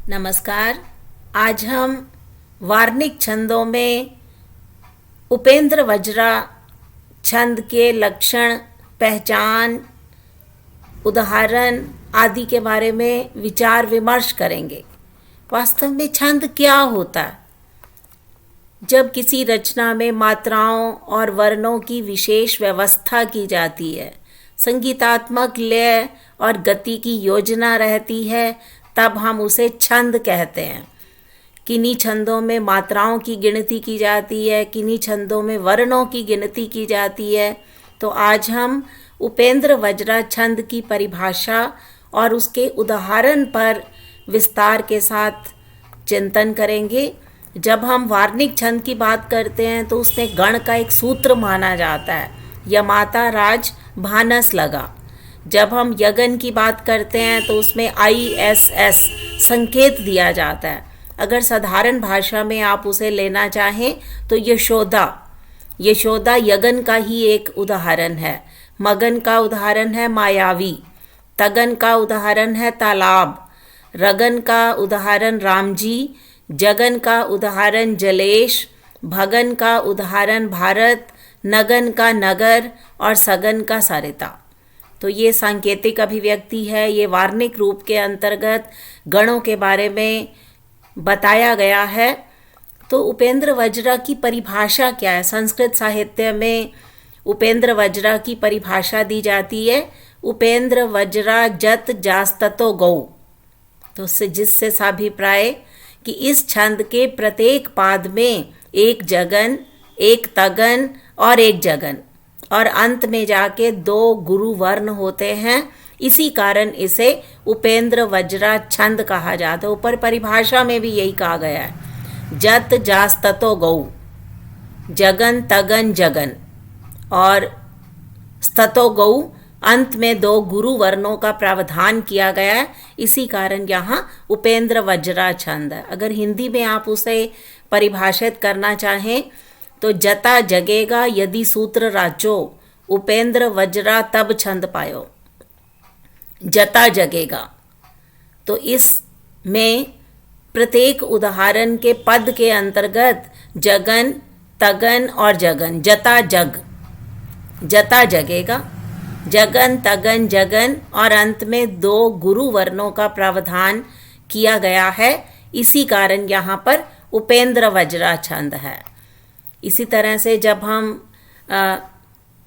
नमस्कार। आज हम वार्णिक छंदों में उपेंद्र वज्रा छंद के लक्षण, पहचान, उदाहरण आदि के बारे में विचार विमर्श करेंगे। वास्तव में छंद क्या होता है? जब किसी रचना में मात्राओं और वर्णों की विशेष व्यवस्था की जाती है, संगीतात्मक लय और गति की योजना रहती है, तब हम उसे छंद कहते हैं। किन्हीं छंदों में मात्राओं की गिनती की जाती है, किन्हीं छंदों में वर्णों की गिनती की जाती है। तो आज हम उपेंद्र वज्रा छंद की परिभाषा और उसके उदाहरण पर विस्तार के साथ चिंतन करेंगे। जब हम वार्णिक छंद की बात करते हैं तो उसमें गण का एक सूत्र माना जाता है, यमाता राज भानस लगा। जब हम यगन की बात करते हैं तो उसमें ISS संकेत दिया जाता है। अगर साधारण भाषा में आप उसे लेना चाहें तो यशोदा यगन का ही एक उदाहरण है। मगन का उदाहरण है मायावी, तगन का उदाहरण है तालाब, रगन का उदाहरण रामजी, जगन का उदाहरण जलेश, भगन का उदाहरण भारत, नगन का नगर और सगन का सरिता। तो ये सांकेतिक अभिव्यक्ति है। ये वार्णिक रूप के अंतर्गत गणों के बारे में बताया गया है। तो उपेंद्र वज्रा की परिभाषा क्या है? संस्कृत साहित्य में उपेंद्र वज्रा की परिभाषा दी जाती है, उपेंद्र वज्रा जत जास्ततो गौ। तो जिससे साभिप्राय कि इस छंद के प्रत्येक पाद में एक जगन, एक तगन और एक जगन, और अंत में जाके 2 गुरु वर्ण होते हैं। इसी कारण इसे उपेंद्र वज्रा छंद कहा जाता है। ऊपर परिभाषा में भी यही कहा गया है, जत जास्ततो गौ, जगन तगन जगन और स्ततो गौ, अंत में 2 गुरु वर्णों का प्रावधान किया गया है। इसी कारण यहाँ उपेंद्र वज्रा छंद है। अगर हिंदी में आप उसे परिभाषित करना चाहें तो जता जगेगा यदि सूत्र राचो, उपेंद्र वज्रा तब छंद पायो। जता जगेगा, तो इसमें प्रत्येक उदाहरण के पद के अंतर्गत जगन, तगन और जगन, जता जगेगा, जगन तगन जगन और अंत में 2 गुरु वर्णों का प्रावधान किया गया है। इसी कारण यहाँ पर उपेंद्र वज्रा छंद है। इसी तरह से जब हम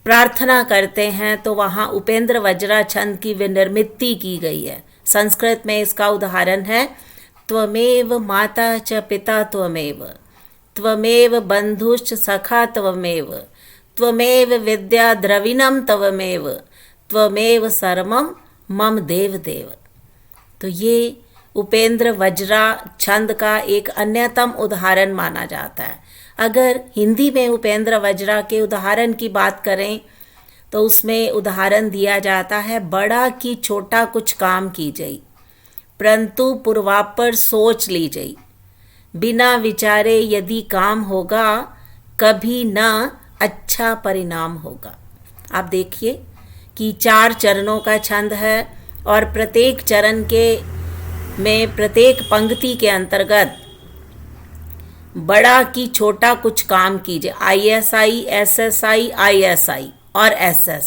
प्रार्थना करते हैं तो वहाँ उपेंद्र वज्रा छंद की विनिर्मिति की गई है। संस्कृत में इसका उदाहरण है, त्वमेव माता च पिता त्वमेव, त्वमेव बंधुश्च सखा त्वमेव, त्वमेव विद्या द्रविणम त्वमेव, त्वमेव सर्वम मम देव देव। तो ये उपेंद्र वज्रा छंद का एक अन्यतम उदाहरण माना जाता है। अगर हिंदी में उपेंद्र वज्रा के उदाहरण की बात करें तो उसमें उदाहरण दिया जाता है, बड़ा की छोटा कुछ काम की जाई, परंतु पूर्वापर सोच ली जाई, बिना विचारे यदि काम होगा, कभी न अच्छा परिणाम होगा। आप देखिए कि 4 चरणों का छंद है और प्रत्येक चरण के में प्रत्येक पंक्ति के अंतर्गत बड़ा की छोटा कुछ काम कीजिए, ISI, SSI, ISI और SS,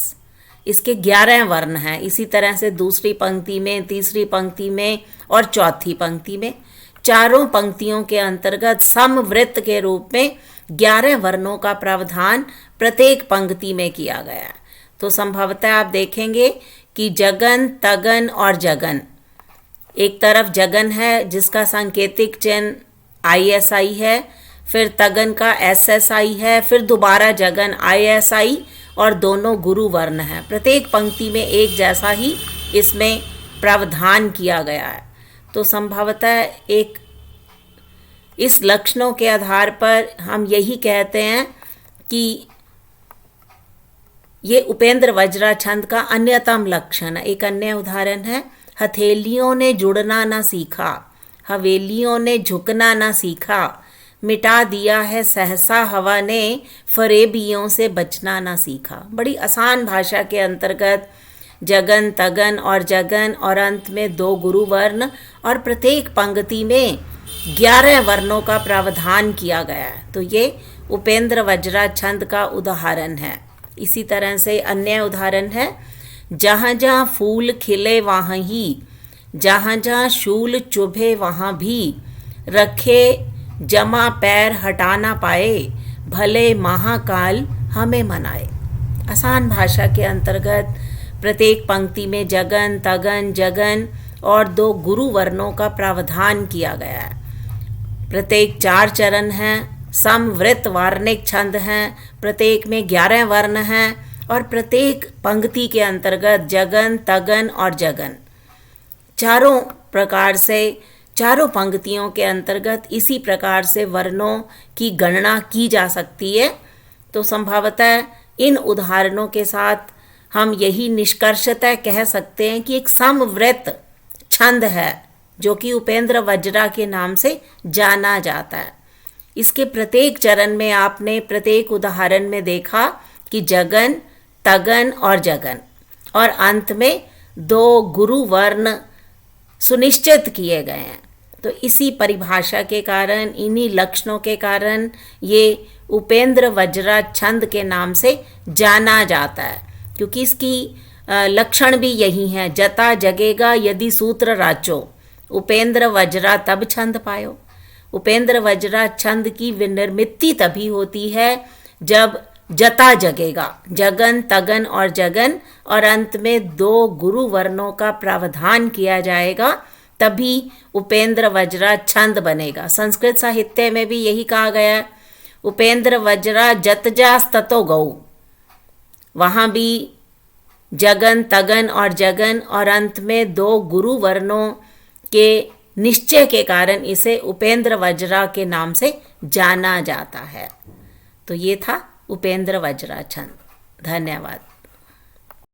इसके 11 वर्ण हैं। इसी तरह से दूसरी पंक्ति में, तीसरी पंक्ति में और चौथी पंक्ति में, चारों पंक्तियों के अंतर्गत समवृत्त के रूप में 11 वर्णों का प्रावधान प्रत्येक पंक्ति में किया गया है। तो संभवतः आप देखेंगे कि जगन, तगन और जगन, एक तरफ जगन है जिसका सांकेतिक चिन्ह ISI है, फिर तगन का SSI है, फिर दोबारा जगन ISI और दोनों गुरु वर्ण हैं। प्रत्येक पंक्ति में एक जैसा ही इसमें प्रावधान किया गया है। तो संभवतः इस लक्षणों के आधार पर हम यही कहते हैं कि ये उपेंद्र वज्रा छंद का अन्यतम लक्षण है। एक अन्य उदाहरण है, हथेलियों ने जुड़ना ना सीखा, हवेलियों ने झुकना ना सीखा, मिटा दिया है सहसा हवा ने, फरेबियों से बचना ना सीखा। बड़ी आसान भाषा के अंतर्गत जगन तगन और जगन, और अंत में 2 गुरु वर्ण, और प्रत्येक पंक्ति में 11 वर्णों का प्रावधान किया गया है। तो ये उपेंद्र वज्रा छंद का उदाहरण है। इसी तरह से अन्य उदाहरण है, जहाँ जहाँ फूल खिले वहाँ ही, जहाँ जहाँ शूल चुभे वहाँ भी, रखे जमा पैर हटा ना पाए, भले महाकाल हमें मनाए। आसान भाषा के अंतर्गत प्रत्येक पंक्ति में जगन तगन जगन और 2 गुरु वर्णों का प्रावधान किया गया है। प्रत्येक 4 चरण हैं, समवृत्त वार्णिक छंद हैं, प्रत्येक में 11 वर्ण हैं, और प्रत्येक पंक्ति के अंतर्गत जगन तगन और जगन चारों प्रकार से, चारों पंक्तियों के अंतर्गत इसी प्रकार से वर्णों की गणना की जा सकती है। तो संभवतः इन उदाहरणों के साथ हम यही निष्कर्षतः कह सकते हैं कि एक समवृत्त छंद है जो कि उपेंद्र वज्रा के नाम से जाना जाता है। इसके प्रत्येक चरण में आपने प्रत्येक उदाहरण में देखा कि जगन तगन और जगन, और अंत में 2 गुरु वर्ण सुनिश्चित किए गए हैं। तो इसी परिभाषा के कारण, इन्हीं लक्षणों के कारण ये उपेंद्र वज्रा छंद के नाम से जाना जाता है, क्योंकि इसकी लक्षण भी यही हैं। जता जगेगा यदि सूत्र राचो, उपेंद्र वज्रा तब छंद पायो। उपेंद्र वज्रा छंद की विनिर्मिति तभी होती है जब जता जगेगा, जगन तगन और जगन, और अंत में 2 गुरु वर्णों का प्रावधान किया जाएगा, तभी उपेंद्र वज्रा छंद बनेगा। संस्कृत साहित्य में भी यही कहा गया है, उपेंद्र वज्रा जतजास्ततो गौ। वहाँ भी जगन तगन और जगन, और अंत में 2 गुरु वर्णों के निश्चय के कारण इसे उपेंद्र वज्रा के नाम से जाना जाता है। तो ये था उपेंद्र वज्रा छंद। धन्यवाद।